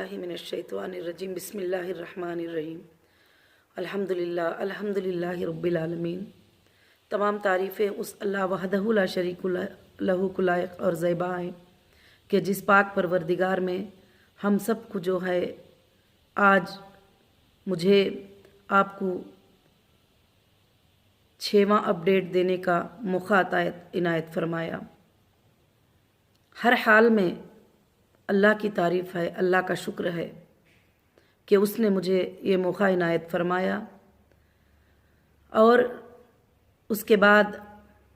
बिस्मिल्लाहि मिनश्शैतानिर्रजीम बिस्मिल्लाहिर्रहमानिर्रहीम अल्हम्दुलिल्लाहि रब्बिल आलमीन। तमाम तारीफ़ें उस अल्लाह वहदहु ला शरीक लहू को लायक और ज़ैबा हैं कि जिस पाक परवरदिगार में हम सब को जो है आज मुझे आपको 6वां अपडेट देने का मौका इनायत फरमाया। हर हाल में अल्लाह की तारीफ़ है, अल्लाह का शुक्र है कि उसने मुझे ये मौका इनायत फरमाया। और उसके बाद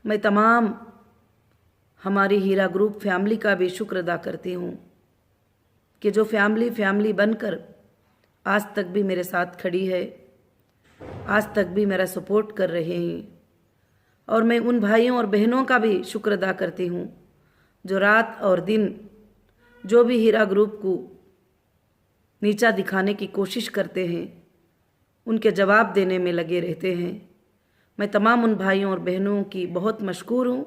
मैं तमाम हमारी हीरा ग्रुप फैमिली का भी शुक्र अदा करती हूँ कि जो फैमिली बनकर आज तक भी मेरे साथ खड़ी है, आज तक भी मेरा सपोर्ट कर रहे हैं। और मैं उन भाइयों और बहनों का भी शुक्र अदा करती हूँ जो रात और दिन जो भी हीरा ग्रुप को नीचा दिखाने की कोशिश करते हैं, उनके जवाब देने में लगे रहते हैं। मैं तमाम उन भाइयों और बहनों की बहुत मशकूर हूँ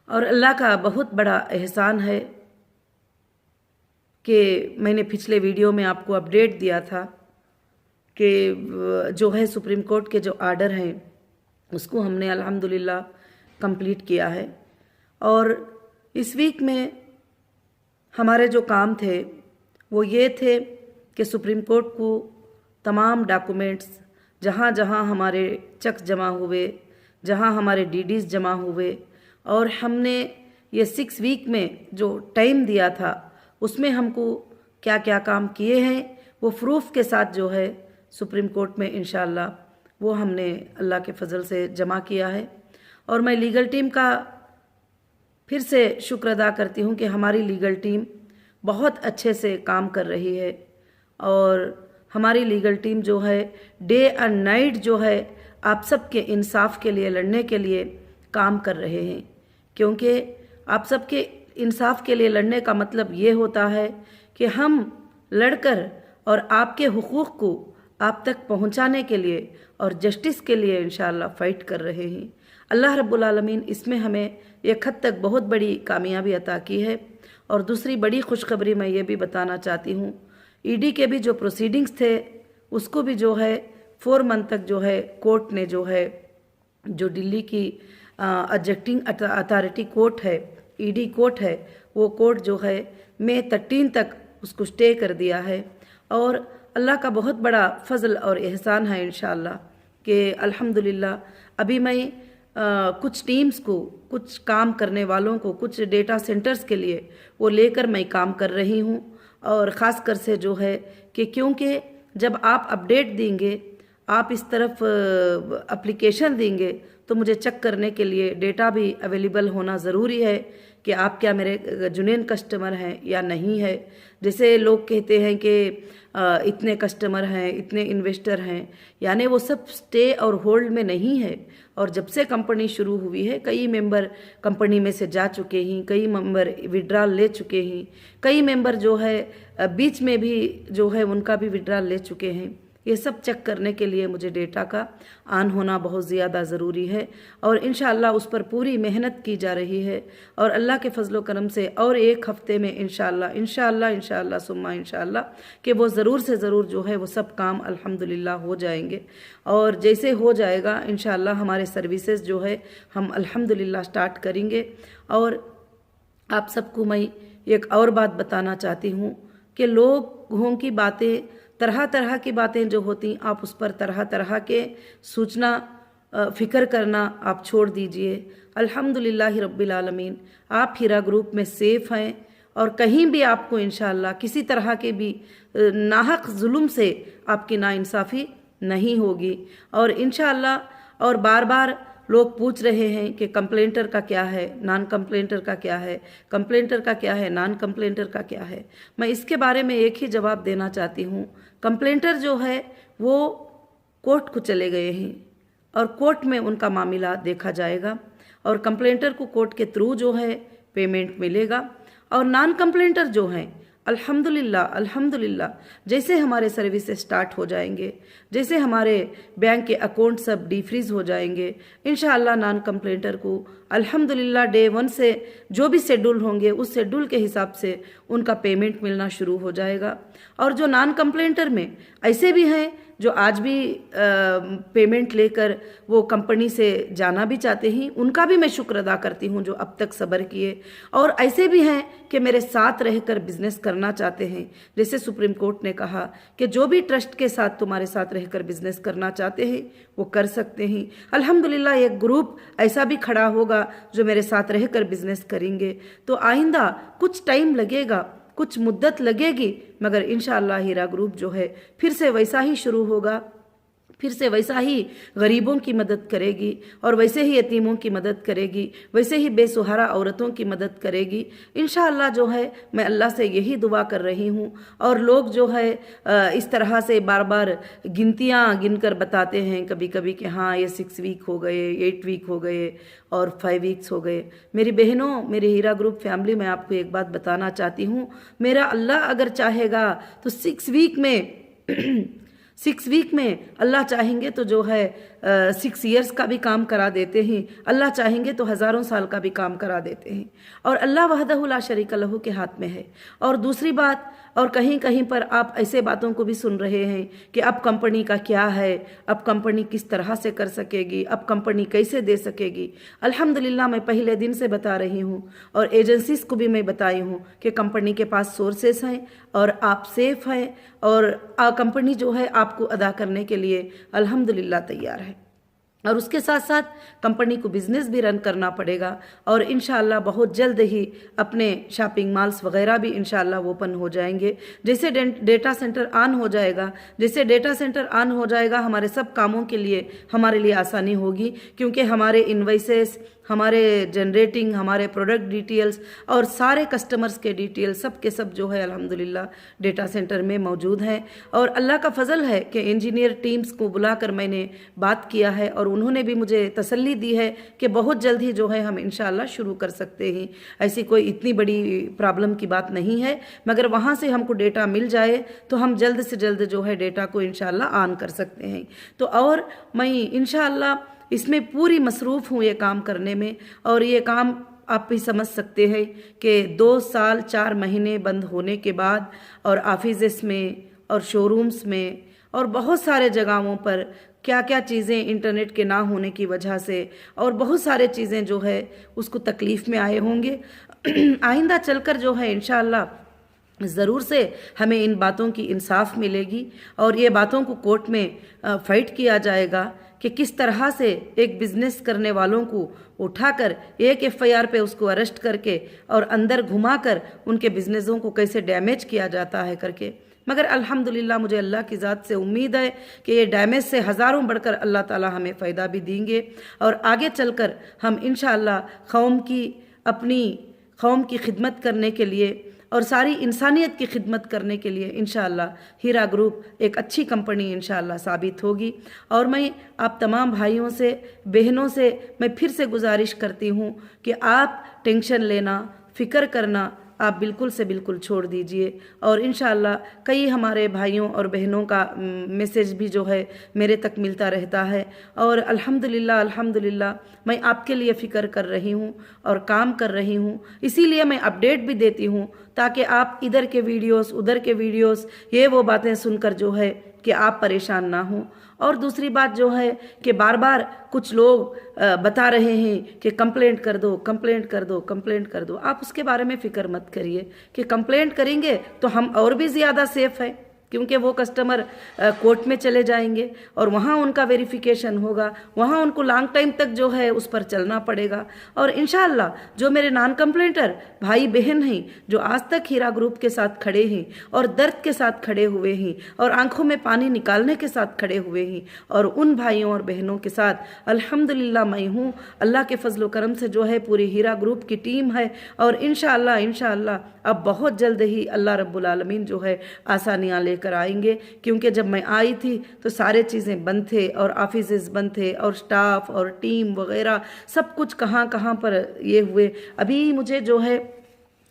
और अल्लाह का बहुत बड़ा एहसान है कि मैंने पिछले वीडियो में आपको अपडेट दिया था कि जो है सुप्रीम कोर्ट के जो आर्डर हैं उसको हमने अल्हम्दुलिल्लाह कंप्लीट किया है। और इस वीक में हमारे जो काम थे वो ये थे कि सुप्रीम कोर्ट को तमाम डॉक्यूमेंट्स जहाँ जहाँ हमारे चेक जमा हुए, जहाँ हमारे डीडीज जमा हुए, और हमने ये 6 वीक में जो टाइम दिया था उसमें हमको क्या क्या काम किए हैं वो प्रूफ के साथ जो है सुप्रीम कोर्ट में इंशाअल्लाह वो हमने अल्लाह के फजल से जमा किया है। और मैं लीगल टीम का फिर से शुक्र अदा करती हूँ कि हमारी लीगल टीम बहुत अच्छे से काम कर रही है। और हमारी लीगल टीम जो है डे एंड नाइट जो है आप सबके इंसाफ के लिए लड़ने के लिए काम कर रहे हैं, क्योंकि आप सबके इंसाफ के लिए लड़ने का मतलब ये होता है कि हम लड़कर और आपके हुकूक को आप तक पहुंचाने के लिए और जस्टिस के लिए इंशाअल्लाह फ़ाइट कर रहे हैं। अल्लाह रब्बुल आलमीन इसमें हमें एक हद तक बहुत बड़ी कामयाबी अता की है। और दूसरी बड़ी खुशखबरी मैं ये भी बताना चाहती हूँ, ईडी के भी जो प्रोसीडिंग्स थे उसको भी जो है 4 मंथ तक जो है कोर्ट ने जो है जो दिल्ली की एग्जीक्यूटिंग अथॉरिटी कोर्ट है, ईडी कोर्ट है, वो कोर्ट जो है मई 13 तक उसको स्टे कर दिया है। और अल्लाह का बहुत बड़ा फजल और एहसान है इंशाअल्लाह कि अल्हम्दुलिल्लाह अभी मैं कुछ टीम्स को, कुछ काम करने वालों को, कुछ डेटा सेंटर्स के लिए वो लेकर मैं काम कर रही हूँ। और ख़ास कर से जो है कि क्योंकि जब आप अपडेट देंगे, आप इस तरफ एप्लीकेशन देंगे तो मुझे चेक करने के लिए डेटा भी अवेलेबल होना ज़रूरी है कि आप क्या मेरे जुनून कस्टमर हैं या नहीं है। जैसे लोग कहते हैं कि इतने कस्टमर हैं, इतने इन्वेस्टर हैं, यानी वो सब स्टे और होल्ड में नहीं है। और जब से कंपनी शुरू हुई है कई मेंबर कंपनी में से जा चुके हैं, कई मेंबर विड्रॉल ले चुके हैं, कई मेंबर जो है बीच में भी जो है उनका भी विड्रॉल ले चुके हैं। ये सब चेक करने के लिए मुझे डेटा का ऑन होना बहुत ज़्यादा ज़रूरी है और इंशाअल्लाह उस पर पूरी मेहनत की जा रही है। और अल्लाह के फजलो करम से और 1 हफ़्ते में इंशाअल्लाह सुम्मा इंशाअल्लाह कि वो ज़रूर से ज़रूर जो है वो सब काम अल्हम्दुलिल्लाह हो जाएंगे। और जैसे हो जाएगा इंशाअल्लाह हमारे सर्विसेज जो है हम अल्हम्दुलिल्लाह स्टार्ट करेंगे। और आप सबको मैं एक और बात बताना चाहती हूँ कि लोगों की बातें, तरह तरह की बातें जो होती आप उस पर तरह तरह के सूचना फ़िक्र करना आप छोड़ दीजिए। अल्हम्दुलिल्लाहि रब्बिल आलमीन आप हीरा ग्रुप में सेफ़ हैं और कहीं भी आपको इंशाअल्लाह किसी तरह के भी नाहक जुल्म से आपकी नाइंसाफ़ी नहीं होगी। और इंशाअल्लाह और बार बार लोग पूछ रहे हैं कि कंप्लेंटर का क्या है, नॉन कंप्लेंटर का क्या है, कंप्लेंटर का क्या है, नॉन कंप्लेंटर का क्या है। मैं इसके बारे में एक ही जवाब देना चाहती हूँ, कंप्लेंटर जो है वो कोर्ट को चले गए हैं और कोर्ट में उनका मामला देखा जाएगा और कंप्लेंटर को कोर्ट के थ्रू जो है पेमेंट मिलेगा। और नॉन कंप्लेंटर जो हैं अल्हम्दुलिल्लाह अल्हम्दुलिल्लाह, जैसे हमारे सर्विसेज स्टार्ट हो जाएंगे, जैसे हमारे बैंक के अकाउंट सब डीफ्रीज हो जाएंगे, इंशाअल्लाह नॉन कंप्लेंटर को अल्हम्दुलिल्लाह डे 1 से जो भी शेड्यूल होंगे उस शेड्यूल के हिसाब से उनका पेमेंट मिलना शुरू हो जाएगा। और जो नॉन कंप्लेंटर में ऐसे भी हैं जो आज भी पेमेंट लेकर वो कंपनी से जाना भी चाहते हैं, उनका भी मैं शुक्र अदा करती हूँ जो अब तक सब्र किए। और ऐसे भी हैं कि मेरे साथ रहकर बिजनेस करना चाहते हैं। जैसे सुप्रीम कोर्ट ने कहा कि जो भी ट्रस्ट के साथ तुम्हारे साथ रहकर बिजनेस करना चाहते हैं वो कर सकते हैं। अल्हम्दुलिल्लाह एक ग्रुप ऐसा भी खड़ा होगा जो मेरे साथ रहकर बिजनेस करेंगे। तो आइंदा कुछ टाइम लगेगा, कुछ मुद्दत लगेगी, मगर इंशाअल्लाह हीरा ग्रुप जो है फिर से वैसा ही शुरू होगा, फिर से वैसा ही गरीबों की मदद करेगी और वैसे ही यतीमों की मदद करेगी, वैसे ही बेसहारा औरतों की मदद करेगी इंशाअल्लाह। जो है मैं अल्लाह से यही दुआ कर रही हूँ। और लोग जो है इस तरह से बार बार गिनतियाँ गिनकर बताते हैं कभी कभी कि हाँ ये 6 वीक हो गए, 8 वीक हो गए और 5 वीक्स हो गए। मेरी बहनों, मेरे हीरा ग्रुप फैमिली, मैं आपको एक बात बताना चाहती हूँ, मेरा अल्लाह अगर चाहेगा तो 6 वीक में अल्लाह चाहेंगे तो जो है 6 इयर्स का भी काम करा देते हैं, अल्लाह चाहेंगे तो हज़ारों साल का भी काम करा देते हैं। और अल्लाह वहदहु ला शरीका लहू के हाथ में है। और दूसरी बात, और कहीं कहीं पर आप ऐसे बातों को भी सुन रहे हैं कि अब कंपनी का क्या है, अब कंपनी किस तरह से कर सकेगी, अब कंपनी कैसे दे सकेगी। अल्हम्दुलिल्लाह मैं पहले दिन से बता रही हूँ और एजेंसीज को भी मैं बताई हूँ कि कंपनी के पास सोर्सेस हैं और आप सेफ हैं और कंपनी जो है आपको अदा करने के लिए अल्हम्दुलिल्लाह तैयार है। और उसके साथ साथ कंपनी को बिज़नेस भी रन करना पड़ेगा और इंशाअल्लाह बहुत जल्द ही अपने शॉपिंग मॉल्स वगैरह भी इंशाअल्लाह ओपन हो जाएंगे। जैसे डेटा सेंटर ऑन हो जाएगा, जैसे डेटा सेंटर ऑन हो जाएगा, हमारे सब कामों के लिए हमारे लिए आसानी होगी, क्योंकि हमारे इन्वाइसेस, हमारे जनरेटिंग, हमारे प्रोडक्ट डिटेल्स और सारे कस्टमर्स के डिटेल्स सब के सब जो है अल्हम्दुलिल्लाह डेटा सेंटर में मौजूद हैं। और अल्लाह का फजल है कि इंजीनियर टीम्स को बुलाकर मैंने बात किया है और उन्होंने भी मुझे तसल्ली दी है कि बहुत जल्द ही जो है हम इंशाअल्लाह शुरू कर सकते हैं। ऐसी कोई इतनी बड़ी प्रॉब्लम की बात नहीं है, मगर वहाँ से हमको डेटा मिल जाए तो हम जल्द से जल्द जो है डेटा को इंशाअल्लाह ऑन कर सकते हैं। तो और मैं इंशाअल्लाह इसमें पूरी मसरूफ़ हूँ ये काम करने में। और ये काम आप भी समझ सकते हैं कि 2 साल 4 महीने बंद होने के बाद और ऑफिसेस में और शोरूम्स में और बहुत सारे जगहों पर क्या क्या चीज़ें इंटरनेट के ना होने की वजह से और बहुत सारे चीज़ें जो है उसको तकलीफ़ में आए होंगे। आइंदा चलकर जो है इंशाअल्लाह ज़रूर से हमें इन बातों की इंसाफ मिलेगी और ये बातों को कोर्ट में फाइट किया जाएगा कि किस तरह से एक बिज़नेस करने वालों को उठाकर एक FIR पे उसको अरेस्ट करके और अंदर घुमाकर उनके बिज़नेसों को कैसे डैमेज किया जाता है करके। मगर अल्हम्दुलिल्लाह मुझे अल्लाह की ज़ात से उम्मीद है कि ये डैमेज से हज़ारों बढ़कर अल्लाह ताला हमें फ़ायदा भी देंगे और आगे चलकर हम इंशाअल्लाह अपनी कौम की खिदमत करने के लिए और सारी इंसानियत की खिदमत करने के लिए इंशाअल्लाह हीरा ग्रुप एक अच्छी कंपनी इंशाअल्लाह साबित होगी। और मैं आप तमाम भाइयों से, बहनों से मैं फिर से गुजारिश करती हूँ कि आप टेंशन लेना, फ़िक्र करना आप बिल्कुल से बिल्कुल छोड़ दीजिए। और इंशाअल्लाह कई हमारे भाइयों और बहनों का मैसेज भी जो है मेरे तक मिलता रहता है और अल्हम्दुलिल्लाह अल्हम्दुलिल्लाह मैं आपके लिए फ़िक्र कर रही हूँ और काम कर रही हूँ। इसीलिए मैं अपडेट भी देती हूँ ताकि आप इधर के वीडियोस, उधर के वीडियोस, ये वो बातें सुनकर जो है कि आप परेशान ना हों। और दूसरी बात जो है कि बार बार कुछ लोग बता रहे हैं कि कंप्लेंट कर दो, कंप्लेंट कर दो, कंप्लेंट कर दो। आप उसके बारे में फ़िक्र मत करिए कि कंप्लेंट करेंगे तो हम और भी ज़्यादा सेफ़ है, क्योंकि वो कस्टमर कोर्ट में चले जाएंगे और वहाँ उनका वेरिफिकेशन होगा, वहाँ उनको लॉन्ग टाइम तक जो है उस पर चलना पड़ेगा। और इंशाअल्लाह जो मेरे नॉन कंप्लेंटर भाई बहन हैं जो आज तक हीरा ग्रुप के साथ खड़े हैं और दर्द के साथ खड़े हुए हैं और आंखों में पानी निकालने के साथ खड़े हुए हैं, और उन भाइयों और बहनों के साथ अल्हम्दुलिल्लाह मैं हूँ। अल्लाह के फजल करम से जो है पूरी हीरा ग्रुप की टीम है और इंशाअल्लाह अब बहुत जल्द ही अल्लाह रब्बुल आलमीन जो है आसानियाँ लेकर आएंगे। क्योंकि जब मैं आई थी तो सारे चीज़ें बंद थे और ऑफिसेज बंद थे और स्टाफ और टीम वगैरह सब कुछ कहाँ पर ये हुए। अभी मुझे जो है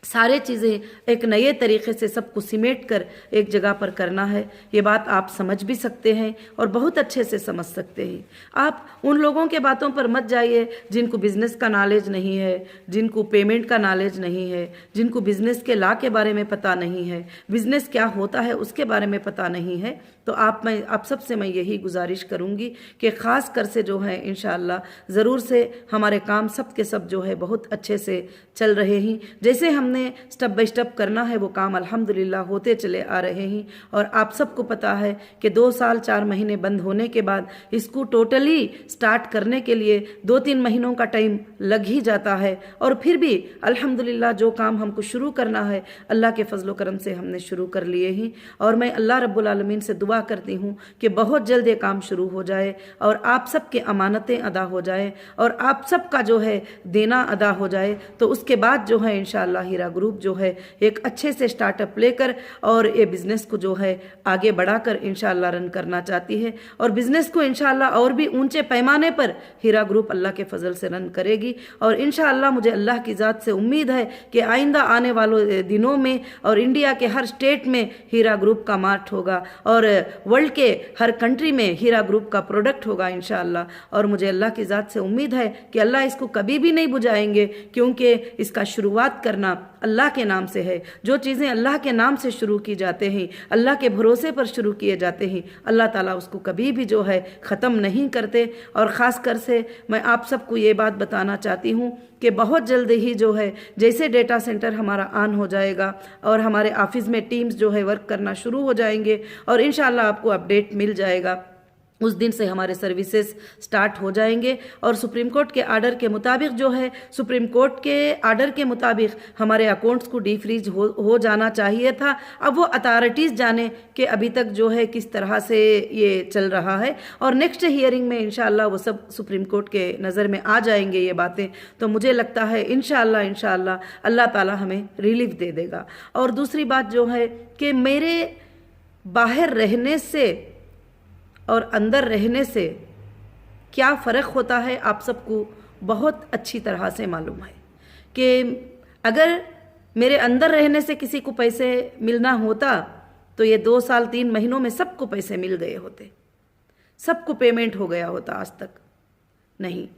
सारे चीज़ें एक नए तरीके से सबको सिमेट कर एक जगह पर करना है। ये बात आप समझ भी सकते हैं और बहुत अच्छे से समझ सकते हैं। आप उन लोगों के बातों पर मत जाइए जिनको बिज़नेस का नॉलेज नहीं है, जिनको पेमेंट का नॉलेज नहीं है, जिनको बिज़नेस के लॉ के बारे में पता नहीं है, बिज़नेस क्या होता है उसके बारे में पता नहीं है। तो आप सबसे मैं यही गुजारिश करूँगी कि ख़ास कर से जो है इंशाअल्लाह ज़रूर से हमारे काम सब के सब जो है बहुत अच्छे से चल रहे हैं। जैसे हमने स्टेप बाय स्टेप करना है वो काम अल्हम्दुलिल्लाह होते चले आ रहे हैं। और आप सबको पता है कि 2 साल 4 महीने बंद होने के बाद इसको टोटली स्टार्ट करने के लिए 2-3 महीनों का टाइम लग ही जाता है। और फिर भी अल्हम्दुलिल्लाह जो काम हमको शुरू करना है अल्लाह के फजलो करम से हमने शुरू कर लिए हैं। और मैं अल्लाह रब्बुल आलमीन से दुआ करती हूँ कि बहुत जल्द ये काम शुरू हो जाए और आप सबके अमानतें अदा हो जाए और आप सबका जो है देना अदा हो जाए। तो उसके बाद जो है इंशाअल्लाह हीरा ग्रुप जो है एक अच्छे से स्टार्टअप लेकर और ये बिज़नेस को जो है आगे बढ़ाकर इंशाअल्लाह रन करना चाहती है। और बिज़नेस को इंशाअल्लाह और भी ऊंचे पैमाने पर हीरा ग्रुप अल्लाह के फजल से रन करेगी। और इंशाअल्लाह मुझे अल्लाह की ज़ात से उम्मीद है कि आइंदा आने वाले दिनों में और इंडिया के हर स्टेट में हीरा ग्रुप का मार्ट होगा और वर्ल्ड के हर कंट्री में हीरा ग्रुप का प्रोडक्ट होगा इंशाअल्लाह। और मुझे अल्लाह की ज़ात से उम्मीद है कि अल्लाह इसको कभी भी नहीं बुझाएंगे, क्योंकि इसका शुरुआत करना अल्लाह के नाम से है। जो चीज़ें अल्लाह के नाम से शुरू की जाते हैं, अल्लाह के भरोसे पर शुरू किए जाते हैं, अल्लाह ताला उसको कभी भी जो है ख़त्म नहीं करते। और ख़ास कर से मैं आप सबको ये बात बताना चाहती हूँ कि बहुत जल्द ही जो है जैसे डेटा सेंटर हमारा ऑन हो जाएगा और हमारे ऑफिस में टीम्स जो है वर्क करना शुरू हो जाएंगे और इंशाअल्लाह आपको अपडेट मिल जाएगा, उस दिन से हमारे सर्विसेज स्टार्ट हो जाएंगे। और सुप्रीम कोर्ट के आर्डर के मुताबिक जो है, सुप्रीम कोर्ट के आर्डर के मुताबिक हमारे अकाउंट्स को डीफ्रीज हो जाना चाहिए था। अब वो अथॉरिटीज़ जाने कि अभी तक जो है किस तरह से ये चल रहा है और नेक्स्ट हियरिंग में इंशाअल्लाह वो सब सुप्रीम कोर्ट के नज़र में आ जाएंगे ये बातें। तो मुझे लगता है इंशाअल्लाह अल्लाह ताला हमें रिलीफ दे देगा। और दूसरी बात जो है कि मेरे बाहर रहने से और अंदर रहने से क्या फ़र्क होता है आप सबको बहुत अच्छी तरह से मालूम है कि अगर मेरे अंदर रहने से किसी को पैसे मिलना होता तो ये 2 साल 3 महीनों में सबको पैसे मिल गए होते, सबको पेमेंट हो गया होता। आज तक नहीं।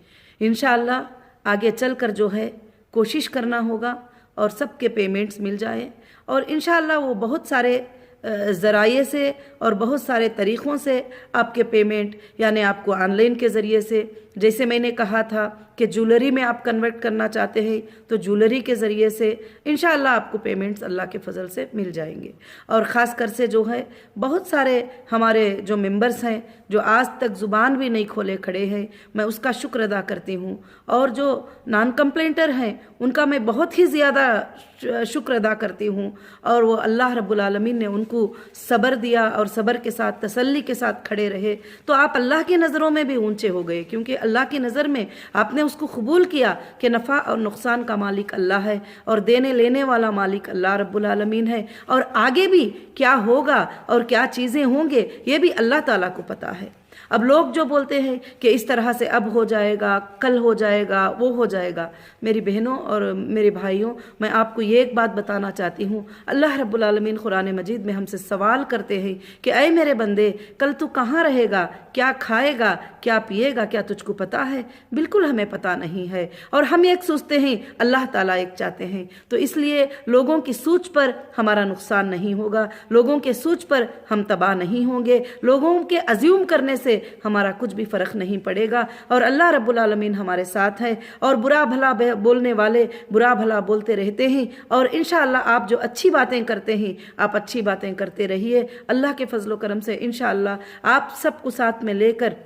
इंशाअल्लाह आगे चलकर जो है कोशिश करना होगा और सबके पेमेंट्स मिल जाए। और इंशाअल्लाह वो बहुत सारे ज़राए से और बहुत सारे तरीक़ों से आपके पेमेंट, यानी आपको ऑनलाइन के ज़रिए से, जैसे मैंने कहा था कि ज्वेलरी में आप कन्वर्ट करना चाहते हैं तो ज्वेलरी के ज़रिए से इंशाअल्लाह आपको पेमेंट्स अल्लाह के फजल से मिल जाएंगे। और ख़ास कर से जो है बहुत सारे हमारे जो मेंबर्स हैं जो आज तक ज़ुबान भी नहीं खोले खड़े हैं, मैं उसका शुक्र अदा करती हूँ। और जो नॉन कंप्लेंटर हैं उनका मैं बहुत ही ज़्यादा शुक्र अदा करती हूँ। और वो अल्लाह रब्बुल आलमीन ने उनको सब्र दिया और सब्र के साथ तसल्ली के साथ खड़े रहे तो आप अल्लाह की नज़रों में भी ऊंचे हो गए, क्योंकि अल्लाह की नज़र में आपने उसको कबूल किया कि नफ़ा और नुकसान का मालिक अल्लाह है और देने लेने वाला मालिक अल्लाह रब्बुल आलमीन है। और आगे भी क्या होगा और क्या चीज़ें होंगे ये भी अल्लाह ताला को पता है। अब लोग जो बोलते हैं कि इस तरह से अब हो जाएगा, कल हो जाएगा, वो हो जाएगा, मेरी बहनों और मेरे भाइयों, मैं आपको ये एक बात बताना चाहती हूँ। अल्लाह रब्बुल आलमीन कुरान मजीद में हमसे सवाल करते हैं कि ऐ मेरे बंदे, कल तू कहाँ रहेगा, क्या खाएगा, क्या पिएगा, क्या तुझको पता है? बिल्कुल हमें पता नहीं है। और हम एक सोचते हैं, अल्लाह ताला एक चाहते हैं। तो इसलिए लोगों की सोच पर हमारा नुकसान नहीं होगा, लोगों के सोच पर हम तबाह नहीं होंगे, लोगों के अज्यूम करने से हमारा कुछ भी फ़र्क नहीं पड़ेगा। और अल्लाह रब्बुल आलमीन हमारे साथ है। और बुरा भला बोलने वाले बुरा भला बोलते रहते हैं। और इंशाअल्लाह आप जो अच्छी बातें करते हैं आप अच्छी बातें करते रहिए। अल्लाह के फजलो करम से इंशाअल्लाह आप सबको साथ में लेकर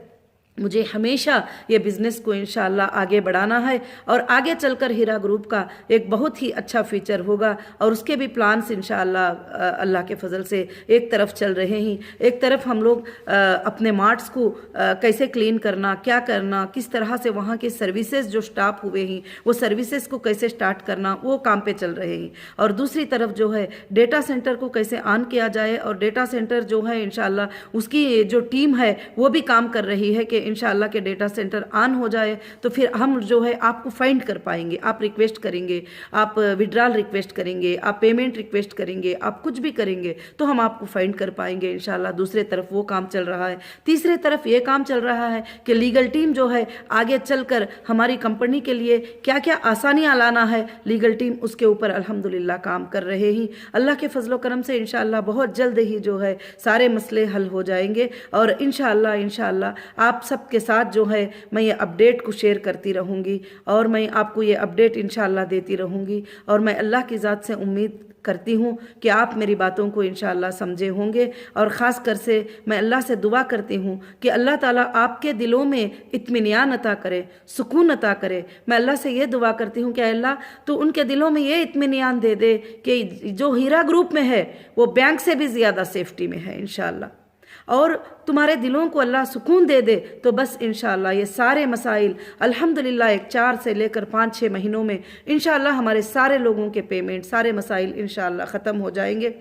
मुझे हमेशा ये बिज़नेस को इंशाअल्लाह आगे बढ़ाना है। और आगे चलकर हीरा ग्रुप का एक बहुत ही अच्छा फीचर होगा और उसके भी प्लान्स इंशाअल्लाह अल्लाह के फजल से एक तरफ चल रहे हैं। एक तरफ हम लोग अपने मार्ट्स को कैसे क्लीन करना, क्या करना, किस तरह से वहाँ के सर्विसेज जो स्टाफ हुए हैं वो सर्विसेज को कैसे स्टार्ट करना, वो काम पे चल रहे हैं। और दूसरी तरफ जो है डेटा सेंटर को कैसे ऑन किया जाए और डेटा सेंटर जो है इंशाअल्लाह उसकी जो टीम है वो भी काम कर रही है कि इंशाअल्लाह के डेटा सेंटर ऑन हो जाए तो फिर हम जो है आपको फाइंड कर पाएंगे। आप रिक्वेस्ट करेंगे, आप विड्रॉल रिक्वेस्ट करेंगे, आप पेमेंट रिक्वेस्ट करेंगे, आप कुछ भी करेंगे तो हम आपको फाइंड कर पाएंगे इंशाअल्लाह। दूसरे तरफ वो काम चल रहा है। तीसरे तरफ ये काम चल रहा है कि लीगल टीम जो है आगे चलकर हमारी कंपनी के लिए क्या क्या आसानियाँ लाना है, लीगल टीम उसके ऊपर अल्हम्दुलिल्लाह काम कर रहे हैं। अल्लाह के फजलो करम से इंशाअल्लाह बहुत जल्द ही जो है सारे मसले हल हो जाएंगे और इंशाअल्लाह आप सबके साथ जो है मैं ये अपडेट को शेयर करती रहूँगी और मैं आपको ये अपडेट इंशाअल्लाह देती रहूँगी। और मैं अल्लाह की ज़ात से उम्मीद करती हूँ कि आप मेरी बातों को इंशाअल्लाह समझे होंगे। और ख़ास कर से मैं अल्लाह से दुआ करती हूँ कि अल्लाह ताला आपके दिलों में इत्मीनान अता करे, सुकून अता करे। मैं अल्लाह से ये दुआ करती हूँ कि अल्लाह तो उनके दिलों में ये इत्मीनान दे दे कि जो हीरा ग्रुप में है वो बैंक से भी ज़्यादा सेफ्टी में है इंशाअल्लाह, और तुम्हारे दिलों को अल्लाह सुकून दे दे। तो बस इंशाअल्लाह ये सारे मसाइल अल्हम्दुलिल्लाह एक 4 से लेकर 5-6 महीनों में इंशाअल्लाह हमारे सारे लोगों के पेमेंट, सारे मसाइल इंशाअल्लाह ख़त्म हो जाएंगे।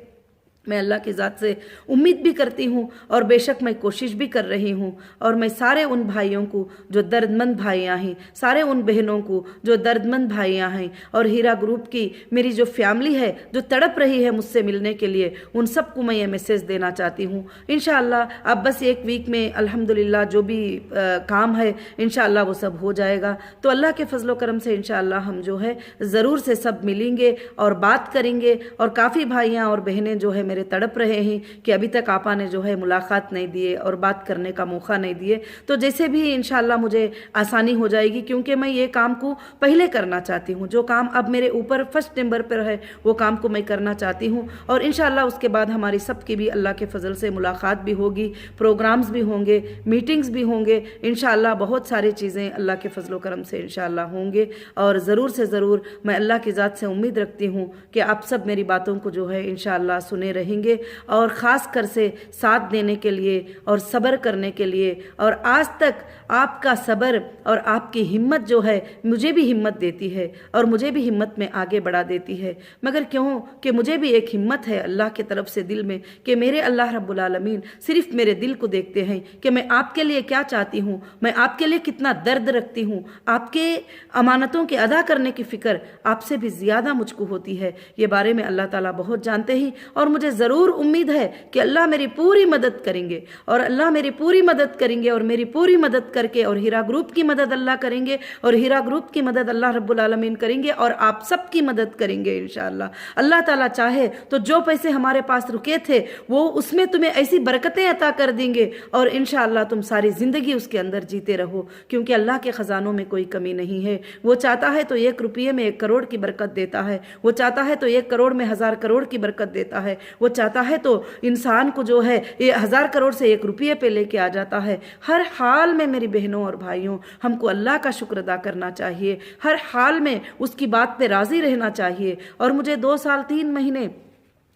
मैं अल्लाह की ज़ात से उम्मीद भी करती हूँ और बेशक मैं कोशिश भी कर रही हूँ। और मैं सारे उन भाइयों को जो दर्दमंद भाइयाँ हैं, सारे उन बहनों को जो दर्दमंद भाइयाँ हैं, और हीरा ग्रुप की मेरी जो फैमिली है जो तड़प रही है मुझसे मिलने के लिए, उन सबको मैं ये मैसेज देना चाहती हूँ। इंशाअल्लाह अब बस 1 वीक में अल्हम्दुलिल्लाह जो भी काम है इंशाअल्लाह वो सब हो जाएगा। तो अल्लाह के फजलो करम से इंशाअल्लाह हम जो है ज़रूर से सब मिलेंगे और बात करेंगे। और काफ़ी भाइयाँ और बहनें जो है मेरे तड़प रहे हैं कि अभी तक आपा ने जो है मुलाकात नहीं दिए और बात करने का मौका नहीं दिए। तो जैसे भी इंशाअल्लाह मुझे आसानी हो जाएगी, क्योंकि मैं ये काम को पहले करना चाहती हूँ। जो काम अब मेरे ऊपर फर्स्ट नंबर पर है वो काम को मैं करना चाहती हूँ। और इंशाअल्लाह उसके बाद हमारी सबकी भी अल्लाह के फजल से मुलाकात भी होगी, प्रोग्राम्स भी होंगे, मीटिंग्स भी होंगे इंशाअल्लाह। बहुत सारी चीज़ें अल्लाह के फजलो करम से इंशाअल्लाह होंगे। और ज़रूर से ज़रूर मैं अल्लाह की ज़ात से उम्मीद रखती हूँ कि आप सब मेरी बातों को जो है इंशाअल्लाह सुने रहेंगे और ख़ास कर से साथ देने के लिए और सब्र करने के लिए। और आज तक आपका सब्र और आपकी हिम्मत जो है मुझे भी हिम्मत देती है और मुझे भी हिम्मत में आगे बढ़ा देती है। मगर क्यों कि मुझे भी एक हिम्मत है अल्लाह की तरफ से दिल में कि मेरे अल्लाह रब्बुल आलमीन सिर्फ मेरे दिल को देखते हैं कि मैं आपके लिए क्या चाहती हूँ, मैं आपके लिए कितना दर्द रखती हूँ। आपके अमानतों के अदा करने की फ़िक्र आपसे भी ज़्यादा मुझको होती है। ये बारे में अल्लाह ताला बहुत जानते हैं और मुझे ज़रूर उम्मीद है कि अल्लाह मेरी पूरी मदद करेंगे और अल्लाह मेरी पूरी मदद करेंगे और मेरी पूरी मदद करके और हीरा ग्रुप की मदद अल्लाह करेंगे और हीरा ग्रुप की मदद अल्लाह रब्बुल आलमीन करेंगे और आप सबकी मदद करेंगे इंशाअल्लाह। अल्लाह ताला चाहे तो जो पैसे हमारे पास रुके थे वो उसमें तुम्हें ऐसी बरकतें अता कर देंगे और इंशाअल्लाह तुम सारी ज़िंदगी उसके अंदर जीते रहो, क्योंकि अल्लाह के ख़जानों में कोई कमी नहीं है। वो चाहता है तो 1 रुपये में 1 करोड़ की बरकत देता है, वो चाहता है तो 1 करोड़ में 1000 करोड़ की बरकत देता है, वो चाहता है तो इंसान को जो है ये 1000 करोड़ से 1 रुपये पे लेके आ जाता है। हर हाल में मेरी बहनों और भाइयों हमको अल्लाह का शुक्र अदा करना चाहिए, हर हाल में उसकी बात पे राज़ी रहना चाहिए। और मुझे 2 साल 3 महीने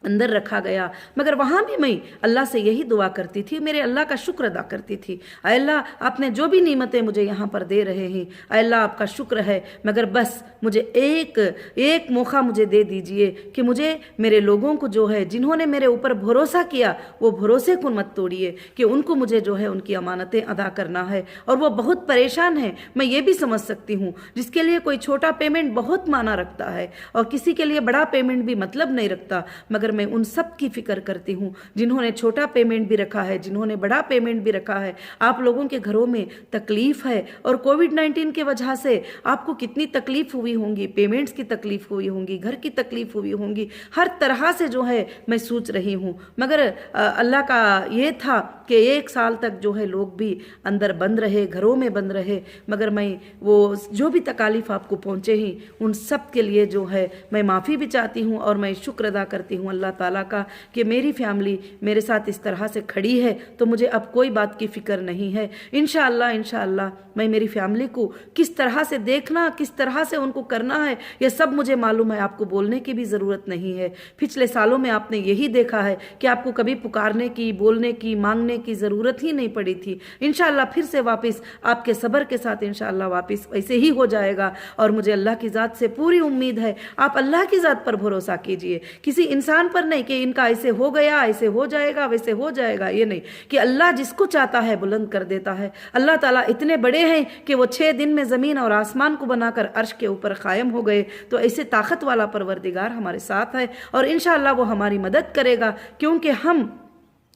अंदर रखा गया, मगर वहाँ भी मैं अल्लाह से यही दुआ करती थी, मेरे अल्लाह का शुक्र अदा करती थी। अल्लाह आपने जो भी नेमतें मुझे यहाँ पर दे रहे हैं अल्लाह आपका शुक्र है, मगर बस मुझे एक मौका मुझे दे दीजिए कि मुझे मेरे लोगों को जो है जिन्होंने मेरे ऊपर भरोसा किया वो भरोसे को मत तोड़िए कि उनको मुझे जो है उनकी अमानतें अदा करना है। और वो बहुत परेशान है, मैं ये भी समझ सकती हूँ, जिसके लिए कोई छोटा पेमेंट बहुत माना रखता है और किसी के लिए बड़ा पेमेंट भी मतलब नहीं रखता, मगर मैं उन सब की फिक्र करती हूँ जिन्होंने छोटा पेमेंट भी रखा है, जिन्होंने बड़ा पेमेंट भी रखा है। आप लोगों के घरों में तकलीफ है और कोविड-19 के वजह से आपको कितनी तकलीफ हुई होंगी, पेमेंट्स की तकलीफ हुई होंगी, घर की तकलीफ हुई होंगी, हर तरह से जो है मैं सोच रही हूँ। मगर अल्लाह का ये था कि 1 साल तक जो है लोग भी अंदर बंद रहे, घरों में बंद रहे, मगर मैं वो जो भी तकालीफ आपको पहुँचे ही उन सब के लिए जो है मैं माफ़ी भी चाहती हूँ और मैं शुक्र अदा करती हूँ अल्लाह ताला का कि मेरी फैमिली मेरे साथ इस तरह से खड़ी है तो मुझे अब कोई बात की फ़िक्र नहीं है। इंशाअल्लाह मैं मेरी फैमिली को किस तरह से देखना, किस तरह से उनको करना है, यह सब मुझे मालूम है, आपको बोलने की भी ज़रूरत नहीं है। पिछले सालों में आपने यही देखा है कि आपको कभी पुकारने की, बोलने की, मांगने की ज़रूरत ही नहीं पड़ी थी। इंशाअल्लाह फिर से वापस आपके सब्र के साथ इंशाअल्लाह वापस वैसे ही हो जाएगा। और मुझे अल्लाह की ज़ात से पूरी उम्मीद है, आप अल्लाह की ज़ात पर भरोसा कीजिए, किसी इंसान इंसान पर नहीं कि इनका ऐसे हो गया, ऐसे हो जाएगा, वैसे हो जाएगा, ये नहीं, कि अल्लाह जिसको चाहता है बुलंद कर देता है। अल्लाह ताला इतने बड़े हैं कि वो 6 दिन में ज़मीन और आसमान को बनाकर अर्श के ऊपर कायम हो गए। तो ऐसे ताकत वाला परवरदिगार हमारे साथ है और इंशाअल्लाह वो हमारी मदद करेगा, क्योंकि हम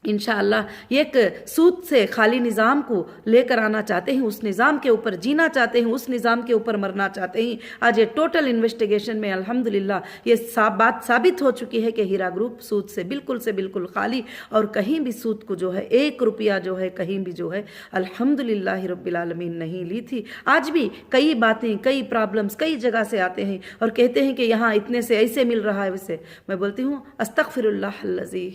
इंशाअल्लाह एक सूद से खाली निज़ाम को लेकर आना चाहते हैं, उस निज़ाम के ऊपर जीना चाहते हैं, उस निज़ाम के ऊपर मरना चाहते हैं। आज ये टोटल इन्वेस्टिगेशन में अल्हम्दुलिल्लाह ये बात साबित हो चुकी है कि हीरा ग्रुप सूद से बिल्कुल खाली, और कहीं भी सूद को जो है 1 रुपया जो है कहीं भी जो है अल्हम्दुलिल्लाह रब्बिल आलमीन नहीं ली थी। आज भी कई बातें, कई प्रॉब्लम्स कई जगह से आते हैं और कहते हैं कि यहाँ इतने से ऐसे मिल रहा है वैसे। मैं बोलती हूँ अस्तगफिरुल्लाह अल्लज़ी,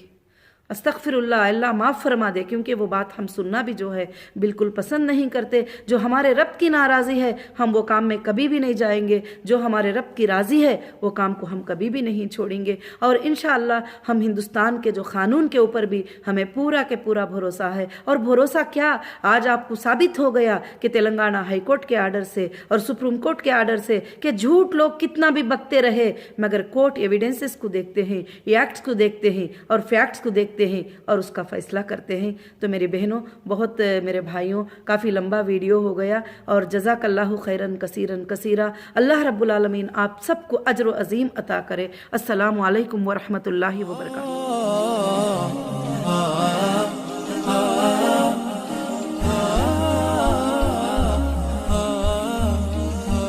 अस्तगफिरुल्लाह, अल्लाह माफ़ फरमा दे, क्योंकि वो बात हम सुनना भी जो है बिल्कुल पसंद नहीं करते। जो हमारे रब की नाराज़ी है हम वो काम में कभी भी नहीं जाएंगे, जो हमारे रब की राज़ी है वो काम को हम कभी भी नहीं छोड़ेंगे। और इंशाअल्लाह हम हिंदुस्तान के जो क़ानून के ऊपर भी हमें पूरा के पूरा भरोसा है। और भरोसा क्या, आज आपको साबित हो गया कि तेलंगाना हाई कोर्ट के आर्डर से और सुप्रीम कोर्ट के आर्डर से कि झूठ लोग कितना भी बकते रहे, मगर कोर्ट एविडेंसेस को देखते हैं, एक्ट्स को देखते हैं और फैक्ट्स को देखते हैं और उसका फैसला करते हैं। तो मेरी बहनों, बहुत मेरे भाइयों, काफ़ी लंबा वीडियो हो गया और जज़ाकल्लाहु खैरन कसीरन कसीरा। अल्लाह रब्बुल आलमीन आप सबको अज्र अज़ीम अता करे। अस्सलामु अलैकुम व रहमतुल्लाहि व बरकातहू।